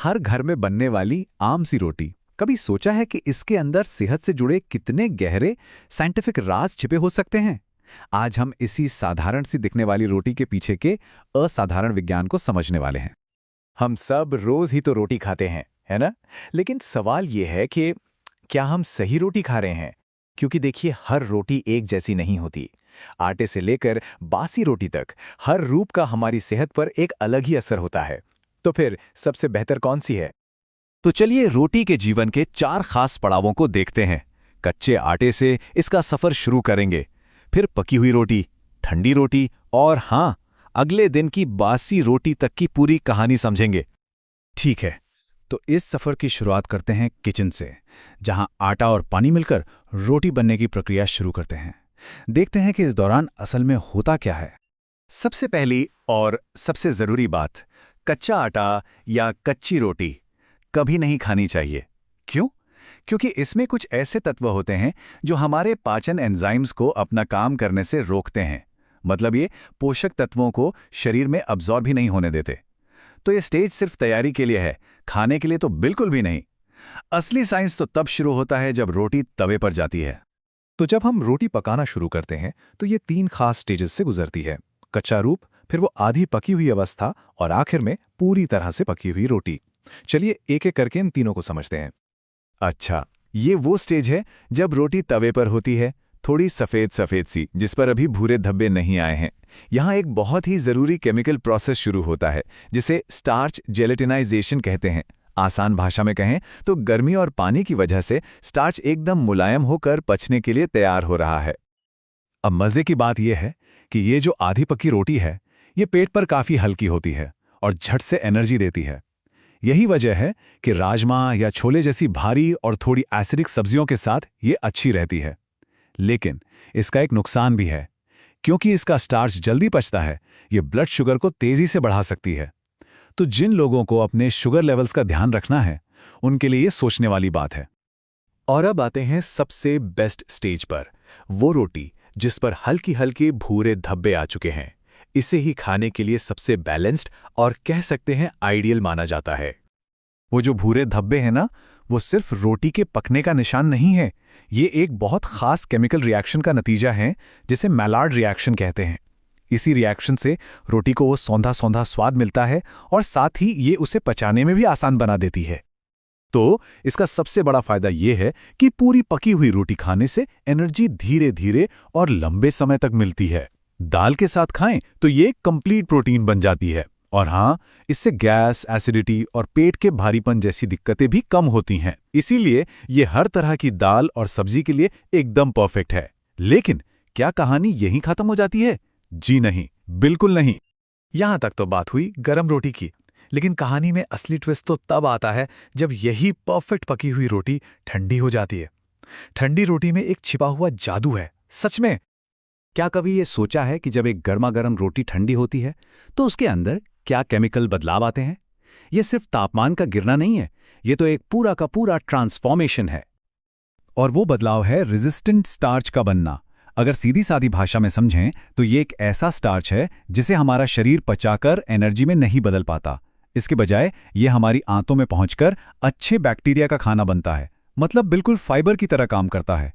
हर घर में बनने वाली आम सी रोटी, कभी सोचा है कि इसके अंदर सेहत से जुड़े कितने गहरे साइंटिफिक राज छिपे हो सकते हैं? आज हम इसी साधारण सी दिखने वाली रोटी के पीछे के असाधारण विज्ञान को समझने वाले हैं। हम सब रोज ही तो रोटी खाते हैं, है ना? लेकिन सवाल यह है कि क्या हम सही रोटी खा रहे हैं? क्योंकि देखिए, हर रोटी एक जैसी नहीं होती। आटे से लेकर बासी रोटी तक हर रूप का हमारी सेहत पर एक अलग ही असर होता है। तो फिर सबसे बेहतर कौन सी है? तो चलिए रोटी के जीवन के 4 खास पड़ावों को देखते हैं। कच्चे आटे से इसका सफर शुरू करेंगे, फिर पकी हुई रोटी, ठंडी रोटी और हाँ, अगले दिन की बासी रोटी तक की पूरी कहानी समझेंगे। ठीक है, तो इस सफर की शुरुआत करते हैं किचन से, जहां आटा और पानी मिलकर रोटी बनने की प्रक्रिया शुरू करते हैं। देखते हैं कि इस दौरान असल में होता क्या है। सबसे पहली और सबसे जरूरी बात, कच्चा आटा या कच्ची रोटी कभी नहीं खानी चाहिए। क्यों? क्योंकि इसमें कुछ ऐसे तत्व होते हैं जो हमारे पाचन एंजाइम्स को अपना काम करने से रोकते हैं। मतलब ये पोषक तत्वों को शरीर में अब्जॉर्ब भी नहीं होने देते। तो ये स्टेज सिर्फ तैयारी के लिए है, खाने के लिए तो बिल्कुल भी नहीं। असली साइंस तो तब शुरू होता है जब रोटी तवे पर जाती है। तो जब हम रोटी पकाना शुरू करते हैं तो ये 3 खास स्टेजेस से गुजरती है। कच्चा रूप, फिर वो आधी पकी हुई अवस्था और आखिर में पूरी तरह से पकी हुई रोटी। चलिए एक एक करके इन तीनों को समझते हैं। अच्छा, ये वो स्टेज है जब रोटी तवे पर होती है, थोड़ी सफ़ेद सफ़ेद सी, जिस पर अभी भूरे धब्बे नहीं आए हैं। यहाँ एक बहुत ही ज़रूरी केमिकल प्रोसेस शुरू होता है, जिसे स्टार्च जेलेटिनाइजेशन कहते हैं। आसान भाषा में कहें तो गर्मी और पानी की वजह से स्टार्च एकदम मुलायम होकर पचने के लिए तैयार हो रहा है। अब मज़े की बात यह है कि ये जो आधी पकी रोटी है, ये पेट पर काफ़ी हल्की होती है और झट से एनर्जी देती है। यही वजह है कि राजमा या छोले जैसी भारी और थोड़ी एसिडिक सब्जियों के साथ ये अच्छी रहती है। लेकिन इसका एक नुकसान भी है, क्योंकि इसका स्टार्च जल्दी पचता है, ये ब्लड शुगर को तेजी से बढ़ा सकती है। तो जिन लोगों को अपने शुगर लेवल्स का ध्यान रखना है, उनके लिए ये सोचने वाली बात है। और अब आते हैं सबसे बेस्ट स्टेज पर, वो रोटी जिस पर हल्की हल्के भूरे धब्बे आ चुके हैं। इसे ही खाने के लिए सबसे बैलेंस्ड और कह सकते हैं आइडियल माना जाता है। वो जो भूरे धब्बे हैं ना, वो सिर्फ रोटी के पकने का निशान नहीं है। ये एक बहुत खास केमिकल रिएक्शन का नतीजा है, जिसे मैलार्ड रिएक्शन कहते हैं। इसी रिएक्शन से रोटी को वो सौंधा सौंधा स्वाद मिलता है और साथ ही ये उसे पचाने में भी आसान बना देती है। तो इसका सबसे बड़ा फायदा ये है कि पूरी पकी हुई रोटी खाने से एनर्जी धीरे धीरे और लंबे समय तक मिलती है। दाल के साथ खाएं तो ये कंप्लीट प्रोटीन बन जाती है। और हाँ, इससे गैस, एसिडिटी और पेट के भारीपन जैसी दिक्कतें भी कम होती हैं। इसीलिए ये हर तरह की दाल और सब्जी के लिए एकदम परफेक्ट है। लेकिन क्या कहानी यहीं खत्म हो जाती है? जी नहीं, बिल्कुल नहीं। यहां तक तो बात हुई गरम रोटी की, लेकिन कहानी में असली ट्विस्ट तो तब आता है जब यही परफेक्ट पकी हुई रोटी ठंडी हो जाती है। ठंडी रोटी में एक छिपा हुआ जादू है, सच में। क्या कभी ये सोचा है कि जब एक गर्मा गर्म रोटी ठंडी होती है तो उसके अंदर क्या केमिकल बदलाव आते हैं? ये सिर्फ तापमान का गिरना नहीं है, ये तो एक पूरा का पूरा ट्रांसफॉर्मेशन है। और वो बदलाव है रेजिस्टेंट स्टार्च का बनना। अगर सीधी सादी भाषा में समझें तो ये एक ऐसा स्टार्च है जिसे हमारा शरीर पचाकर एनर्जी में नहीं बदल पाता। इसके बजाय ये हमारी आंतों में पहुंचकर अच्छे बैक्टीरिया का खाना बनता है। मतलब बिल्कुल फाइबर की तरह काम करता है।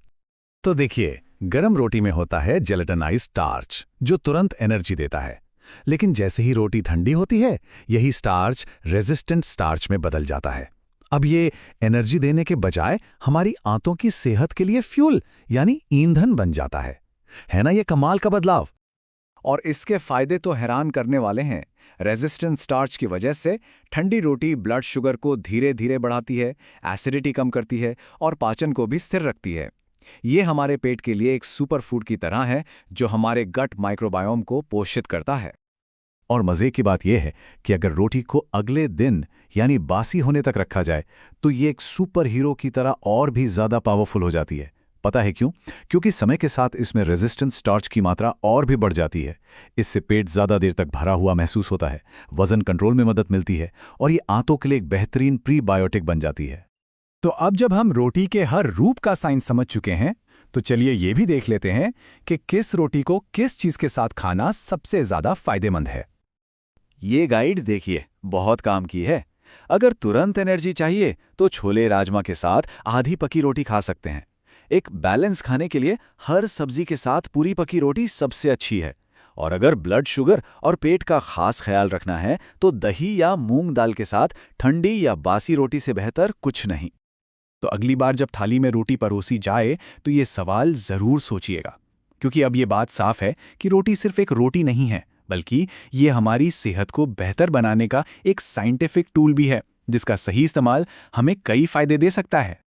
तो देखिए, गरम रोटी में होता है जेलेटिनाइज्ड स्टार्च, जो तुरंत एनर्जी देता है। लेकिन जैसे ही रोटी ठंडी होती है, यही स्टार्च रेजिस्टेंट स्टार्च में बदल जाता है। अब ये एनर्जी देने के बजाय हमारी आंतों की सेहत के लिए फ्यूल यानी ईंधन बन जाता है ना? ये कमाल का बदलाव। और इसके फायदे तो हैरान करने वाले हैं। रेजिस्टेंट स्टार्च की वजह से ठंडी रोटी ब्लड शुगर को धीरे धीरे बढ़ाती है, एसिडिटी कम करती है और पाचन को भी स्थिर रखती है। ये हमारे पेट के लिए एक सुपर फूड की तरह है, जो हमारे गट माइक्रोबायोम को पोषित करता है। और मज़े की बात यह है कि अगर रोटी को अगले दिन यानी बासी होने तक रखा जाए तो ये एक सुपर हीरो की तरह और भी ज़्यादा पावरफुल हो जाती है। पता है क्यों? क्योंकि समय के साथ इसमें रेजिस्टेंट स्टार्च की मात्रा और भी बढ़ जाती है। इससे पेट ज़्यादा देर तक भरा हुआ महसूस होता है, वजन कंट्रोल में मदद मिलती है और ये आंतों के लिए एक बेहतरीन प्रीबायोटिक बन जाती है। तो अब जब हम रोटी के हर रूप का साइंस समझ चुके हैं, तो चलिए ये भी देख लेते हैं कि किस रोटी को किस चीज़ के साथ खाना सबसे ज़्यादा फायदेमंद है। ये गाइड देखिए, बहुत काम की है। अगर तुरंत एनर्जी चाहिए तो छोले राजमा के साथ आधी पकी रोटी खा सकते हैं। एक बैलेंस खाने के लिए हर सब्जी के साथ पूरी पकी रोटी सबसे अच्छी है। और अगर ब्लड शुगर और पेट का खास ख्याल रखना है तो दही या मूंग दाल के साथ ठंडी या बासी रोटी से बेहतर कुछ नहीं। तो अगली बार जब थाली में रोटी परोसी जाए तो ये सवाल ज़रूर सोचिएगा, क्योंकि अब ये बात साफ है कि रोटी सिर्फ एक रोटी नहीं है, बल्कि ये हमारी सेहत को बेहतर बनाने का एक साइंटिफिक टूल भी है, जिसका सही इस्तेमाल हमें कई फायदे दे सकता है।